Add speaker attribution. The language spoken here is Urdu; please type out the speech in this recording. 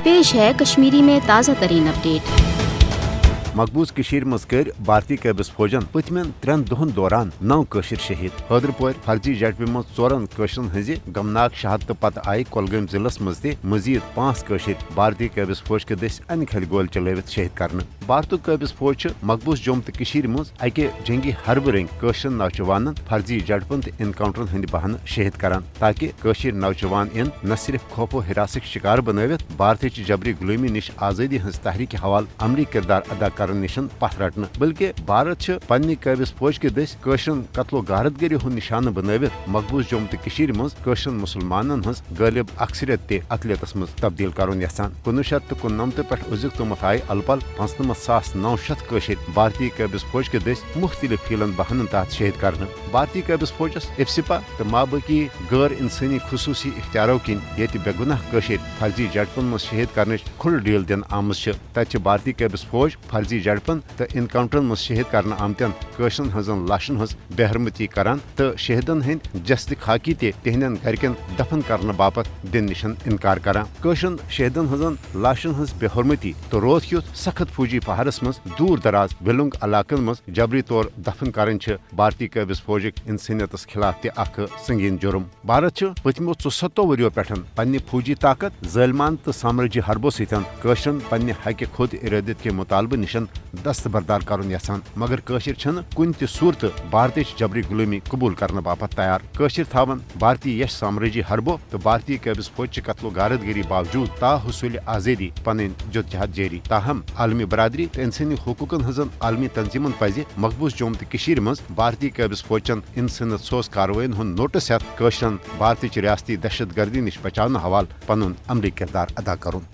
Speaker 1: پیش ہے کشمیری میں تازہ ترین اپڈیٹ۔
Speaker 2: مقبوض کشیر مز کر بھارتی قابض فوجن پتمن 3 دہن دوران 9 قشر شہید۔ حیدرپور فرضی جھڑپہ مز 4 قشرن ہز غمناک شہادت پتہ آئی کولگام ضلع مز تہ مزید 5 قشر بھارتی قابض فوج کے دس ان کھل گول چلوت شہید کرنے۔ بھارتک قابض فوج مقبوض جوم تو کشیر مز اکہ جنگی حربہ رنگ قشر نوجوانن فرضی جھڑپن تو انکاؤنٹرن ہند بہانہ شہید کران تاکہ قشر نوجوان ان نہ صرف خوف و ہراسک شکار بنوت بھارت جبری غلامی نش آزادی ہز تحریک حوالہ عملی کردار ادا کرنے نشن پتھ رٹنے، بلکہ بھارت پنہ قابض فوج کے دس قشرن قتل و غارت گری ہند نشانہ بنوت مقبوض جوم تو کشیر مز قشرن مسلمانن ہز غالب اکثریت تہ اقلیتس مز تبدیل کرن یژھان۔ 1999 پہ ازیک تامتھ آئی الپل 95,900 قشر بھارتی قابض فوج کے دس مختلف فیلن بہانن تحت شہید کرنے۔ بھارتی قابض فوجس افسپا تو مابقی غیر انسانی خصوصی اختیاروں کن یت بے گناہ قشر فرضی جھڑپن مز شہید کرنچ کھل ڈیل دن آمز تتہ بھارتی قابض فوج فرضی جھڑپن تو انکاؤنٹرن مز شہید کرنے آمتن قشرن ہزن لاشن ہز بے حرمتی کران تو شہیدن ہند جسد خاکی تہ تہندین گھرکن دفن کرنے باپت دن نشن انکار کران۔ قشرن شہیدن ہزن لاشن ہز بے حرمتی تو روت کیت سخت فوجی پہاڑس مز دور دراز ولنگ علاقن مز جبری طور دفن کرن بھارتی قابض فوجک انسانیتس خلاف تہ اخ سنگین جرم۔ بھارت پتمو 74 وریو پہ پنہ فوجی طاقت ظالمان تو سامراجی حربوں ستن قشرن پنہ حق خود ارادت کے مطالبہ نشن دستبردار کرن یژھان، مگر قشر چھن کن تہ صورت بھارتچ جبری غلامی قبول کرنے باپت تیار۔ قشر تھاون بھارتی یش سامراجی حربوں تو بھارتی قابض فوج قتل و غارت گری باوجود تا حصول آزادی پن جدوجہد جاری۔ تاہم عالمی برادری تو انسانی حقوقن ہزن عالمی تنظیمن پزِ مقبوض جوم تو کشیر مز بھارتی قابض فوجن انسانیت سوز کاروائین ہند نوٹس ہیتھ قشرن بھارتچ ریاستی دہشت گردی نش بچاؤ حوالہ پنن عملی کردار ادا کرن۔